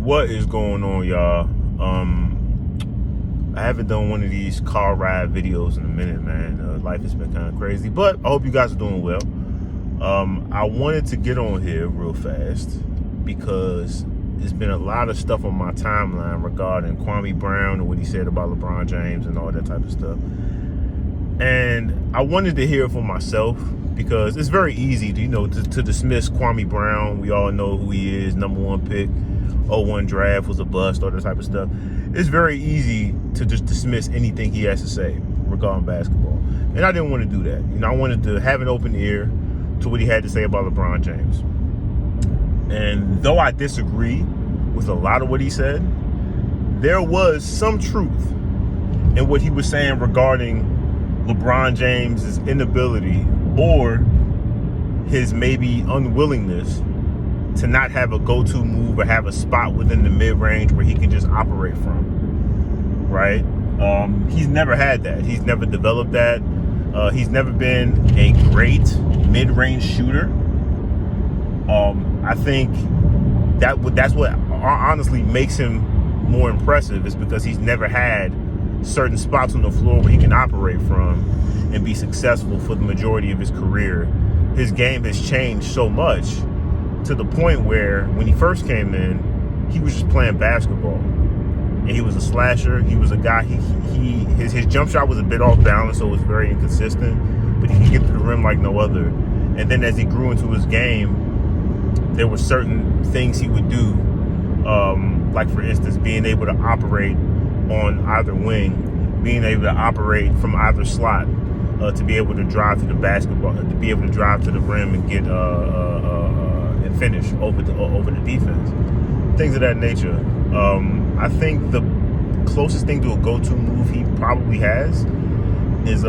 What is going on, y'all? I haven't done one of these car ride videos in a minute, man. Life has been kind of crazy, but I hope you guys are doing well. I wanted to get on here real fast because there's been a lot of stuff on my timeline regarding Kwame Brown and what he said about Lebron James and all that type of stuff. And I wanted to hear it for myself because it's very easy to dismiss Kwame Brown. We all know who he is, #1 pick, 01 draft, was a bust, all that type of stuff. It's very easy to just dismiss anything he has to say regarding basketball. And I didn't want to do that. I wanted to have an open ear to what he had to say about LeBron James. And though I disagree with a lot of what he said, there was some truth in what he was saying regarding LeBron James' inability or his maybe unwillingness to not have a go-to move or have a spot within the mid-range where he can just operate from, right? He's never had that. He's never developed that. He's never been a great mid-range shooter. I think that's what honestly makes him more impressive, is because he's never had certain spots on the floor where he can operate from and be successful for the majority of his career. His game has changed so much to the point where when he first came in, he was just playing basketball. And he was a slasher. He was a guy, his jump shot was a bit off balance, so it was very inconsistent, but he could get to the rim like no other. And then as he grew into his game, there were certain things he would do, like for instance, being able to operate on either wing, being able to operate from either slot, to be able to drive to the basketball, to be able to drive to the rim and get and finish over the defense, things of that nature. I think the closest thing to a go-to move he probably has is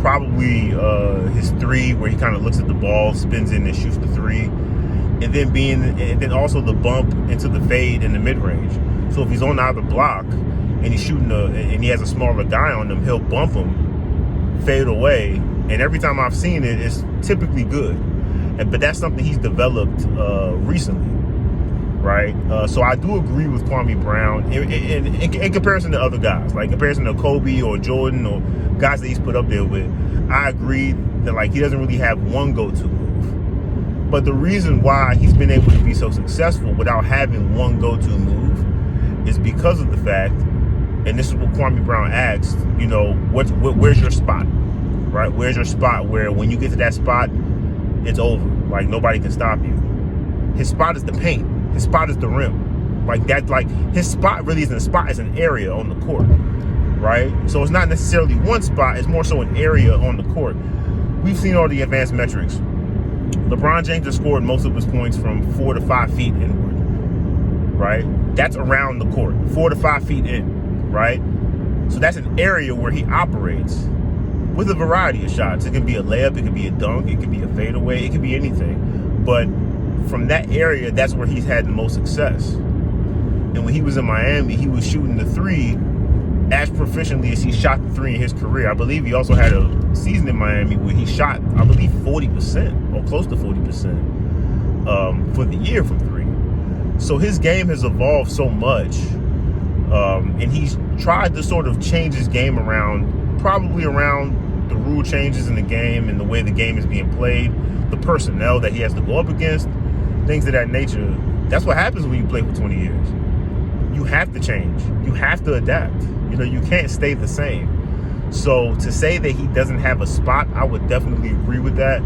probably his three, where he kind of looks at the ball, spins in and shoots the three, and then also the bump into the fade in the mid-range. So if he's on either block and he's shooting and he has a smaller guy on him, he'll bump him, fade away, and every time I've seen it, it's typically good. But that's something he's developed recently, right? So I do agree with Kwame Brown in comparison to other guys, like in comparison to Kobe or Jordan or guys that he's put up there with. I agree that he doesn't really have one go-to move. But the reason why he's been able to be so successful without having one go-to move is because of the fact, and this is what Kwame Brown asked, where's your spot, right? Where's your spot where when you get to that spot, it's over. Like, nobody can stop you. His spot is the paint. His spot is the rim. His spot really isn't a spot, it's an area on the court, right? So it's not necessarily one spot, it's more so an area on the court. We've seen all the advanced metrics. LeBron James has scored most of his points from 4 to 5 feet inward, right? That's around the court, 4 to 5 feet in, right? So that's an area where he operates with a variety of shots. It can be a layup, it can be a dunk, it can be a fadeaway, it can be anything. But from that area, that's where he's had the most success. And when he was in Miami, he was shooting the three as proficiently as he shot the three in his career. I believe he also had a season in Miami where he shot, I believe, 40% or close to 40% for the year from three. So his game has evolved so much, and he's tried to sort of change his game around, probably around the rule changes in the game and the way the game is being played, the personnel that he has to go up against, things of that nature. That's what happens when you play for 20 years. You have to change. You have to adapt. You can't stay the same. So to say that he doesn't have a spot, I would definitely agree with that.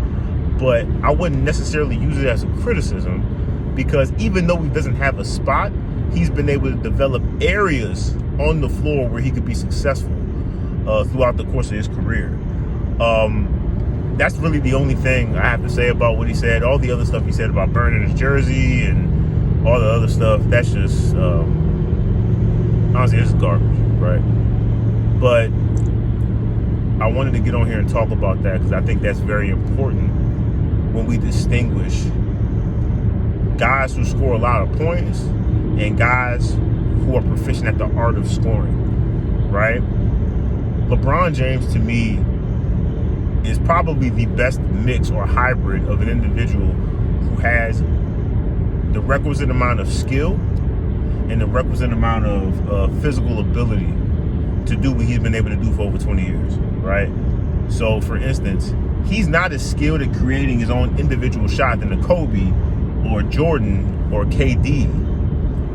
But I wouldn't necessarily use it as a criticism, because even though he doesn't have a spot, he's been able to develop areas on the floor where he could be successful throughout the course of his career. That's really the only thing I have to say about what he said. All the other stuff he said about burning his jersey and all the other stuff, that's just honestly, it's garbage, right? But I wanted to get on here and talk about that because I think that's very important when we distinguish guys who score a lot of points and guys who are proficient at the art of scoring, right? LeBron James, to me, is probably the best mix or hybrid of an individual who has the requisite amount of skill and the requisite amount of physical ability to do what he's been able to do for over 20 years, right? So, for instance, he's not as skilled at creating his own individual shot than a Kobe or Jordan or KD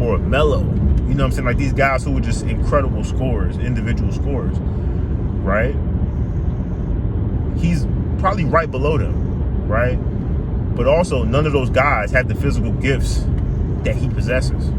or Melo. You know what I'm saying? Like these guys who are just incredible scorers, individual scorers, right? He's probably right below them, right? But also, none of those guys have the physical gifts that he possesses,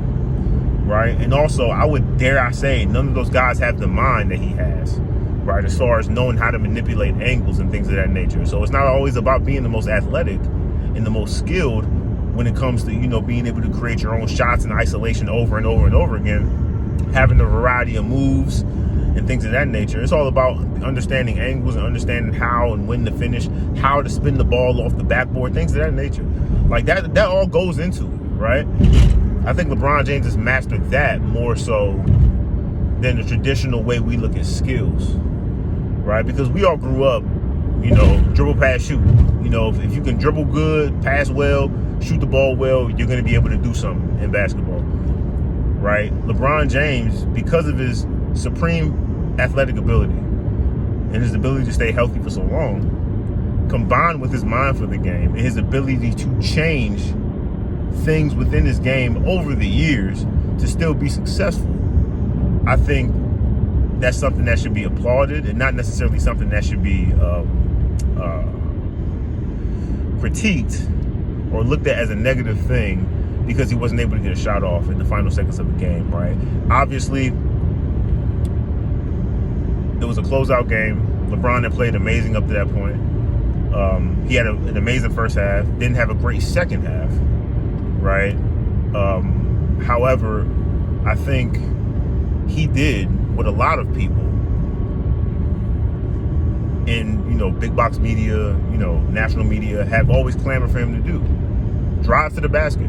right? And also, I would dare I say, none of those guys have the mind that he has, right? As far as knowing how to manipulate angles and things of that nature. So it's not always about being the most athletic and the most skilled when it comes to, you know, being able to create your own shots in isolation over and over and over again, having a variety of moves and things of that nature. It's all about understanding angles and understanding how and when to finish, how to spin the ball off the backboard, things of that nature. Like that all goes into it, right? I think LeBron James has mastered that more so than the traditional way we look at skills, right? Because we all grew up, you know, dribble, pass, shoot. You know, if you can dribble good, pass well, shoot the ball well, you're going to be able to do something in basketball, right? LeBron James, because of his supreme athletic ability and his ability to stay healthy for so long, combined with his mind for the game and his ability to change things within his game over the years to still be successful, I think that's something that should be applauded and not necessarily something that should be critiqued or looked at as a negative thing because he wasn't able to get a shot off in the final seconds of the game, right? Obviously, it was a closeout game. LeBron had played amazing up to that point. He had an amazing first half, didn't have a great second half, right? However, I think he did what a lot of people in, you know, big box media, you know, national media have always clamored for him to do. Drive to the basket.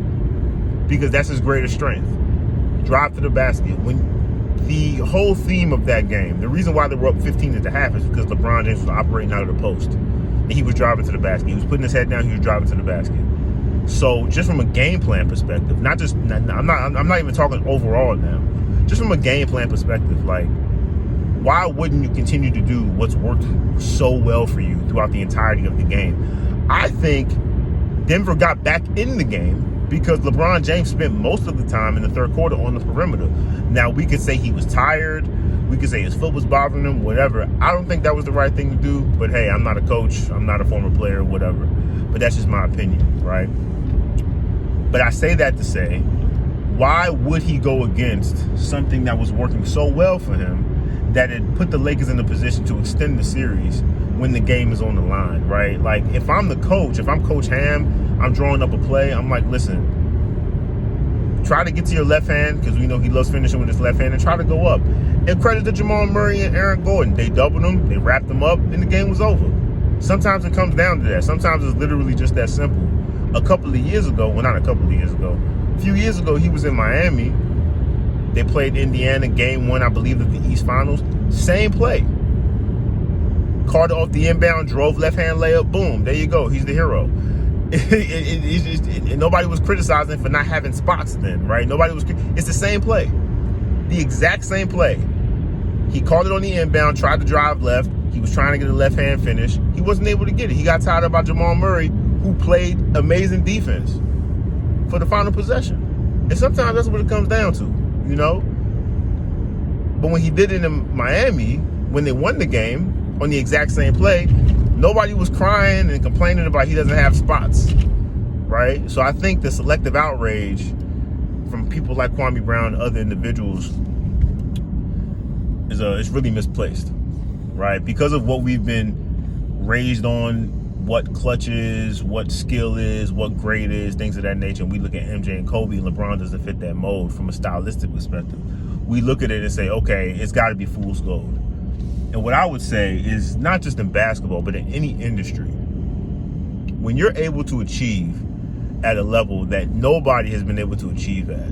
Because that's his greatest strength. Drive to the basket. When the whole theme of that game, the reason why they were up 15 at the half is because LeBron James was operating out of the post. And he was driving to the basket. He was putting his head down, he was driving to the basket. So just from a game plan perspective, I'm not even talking overall now. Just from a game plan perspective, like, why wouldn't you continue to do what's worked so well for you throughout the entirety of the game? I think Denver got back in the game because LeBron James spent most of the time in the third quarter on the perimeter. Now, we could say he was tired. We could say his foot was bothering him, whatever. I don't think that was the right thing to do. But, hey, I'm not a coach. I'm not a former player, whatever. But that's just my opinion, right? But I say that to say, why would he go against something that was working so well for him that it put the Lakers in a position to extend the series when the game is on the line, right? Like, if I'm the coach, if I'm Coach Ham, I'm drawing up a play, I'm like, listen, try to get to your left hand, because we know he loves finishing with his left hand, and try to go up. And credit to Jamal Murray and Aaron Gordon. They doubled him, they wrapped him up, and the game was over. Sometimes it comes down to that. Sometimes it's literally just that simple. A few years ago, he was in Miami. They played Indiana game 1, I believe, of the East Finals. Same play. Carter off the inbound, drove left-hand layup, boom, there you go. He's the hero. And nobody was criticizing for not having spots then, right? It's the same play. The exact same play. He called it on the inbound, tried to drive left. He was trying to get a left-hand finish. He wasn't able to get it. He got tired about Jamal Murray, who played amazing defense for the final possession. And sometimes that's what it comes down to, you know? But when he did it in Miami, when they won the game on the exact same play, nobody was crying and complaining about he doesn't have spots, right? So I think the selective outrage from people like Kwame Brown and other individuals is really misplaced, right? Because of what we've been raised on, what clutch is, what skill is, what grade is, things of that nature. And we look at MJ and Kobe, and LeBron doesn't fit that mold from a stylistic perspective. We look at it and say, okay, it's got to be fool's gold. And what I would say is, not just in basketball, but in any industry, when you're able to achieve at a level that nobody has been able to achieve at,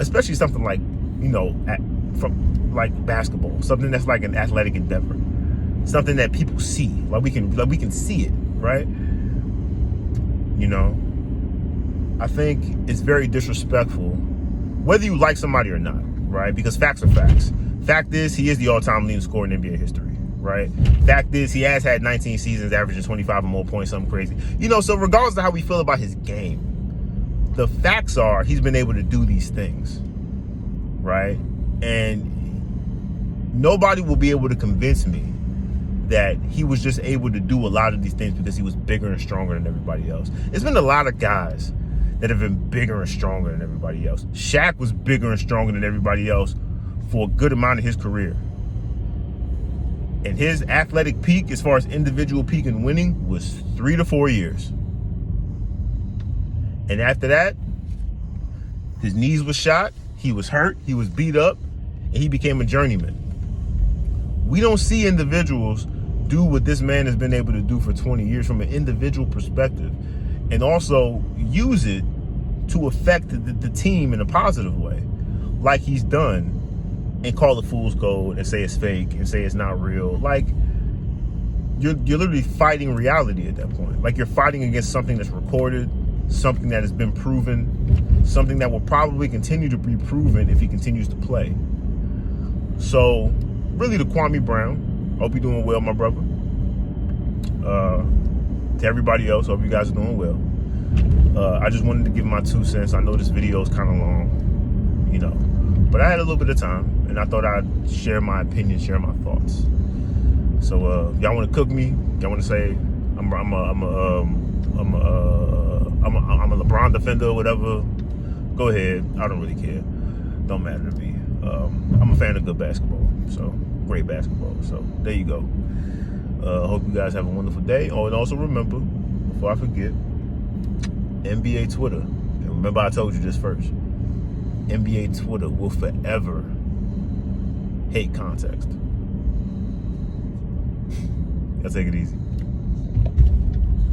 especially something like, you know, from like basketball, something that's like an athletic endeavor, something that people see, like we can see it, right? You know, I think it's very disrespectful, whether you like somebody or not, right? Because facts are facts. Fact is, he is the all-time leading scorer in NBA history, right? Fact is, he has had 19 seasons averaging 25 or more points, something crazy. So regardless of how we feel about his game, the facts are he's been able to do these things, right? And nobody will be able to convince me that he was just able to do a lot of these things because he was bigger and stronger than everybody else. There's been a lot of guys that have been bigger and stronger than everybody else. Shaq was bigger and stronger than everybody else for a good amount of his career. And his athletic peak, as far as individual peak and winning, was 3 to 4 years. And after that, his knees were shot, he was hurt, he was beat up, and he became a journeyman. We don't see individuals do what this man has been able to do for 20 years from an individual perspective, and also use it to affect the team in a positive way, like he's done, and call it fool's gold and say it's fake and say it's not real. Like, you're literally fighting reality at that point. Like, you're fighting against something that's recorded, something that has been proven, something that will probably continue to be proven if he continues to play. So, really, to Kwame Brown, hope you're doing well, my brother. To everybody else, hope you guys are doing well. I just wanted to give my 2 cents. I know this video is kind of long, but I had a little bit of time, and I thought I'd share my opinion, share my thoughts. So, y'all want to cook me? Y'all want to say I'm a LeBron defender or whatever? Go ahead. I don't really care. Don't matter to me. I'm a fan of good basketball, so great basketball. So there you go. Hope you guys have a wonderful day. Oh, and also remember, before I forget, NBA Twitter. And remember, I told you this first. NBA Twitter will forever hate context. Y'all take it easy.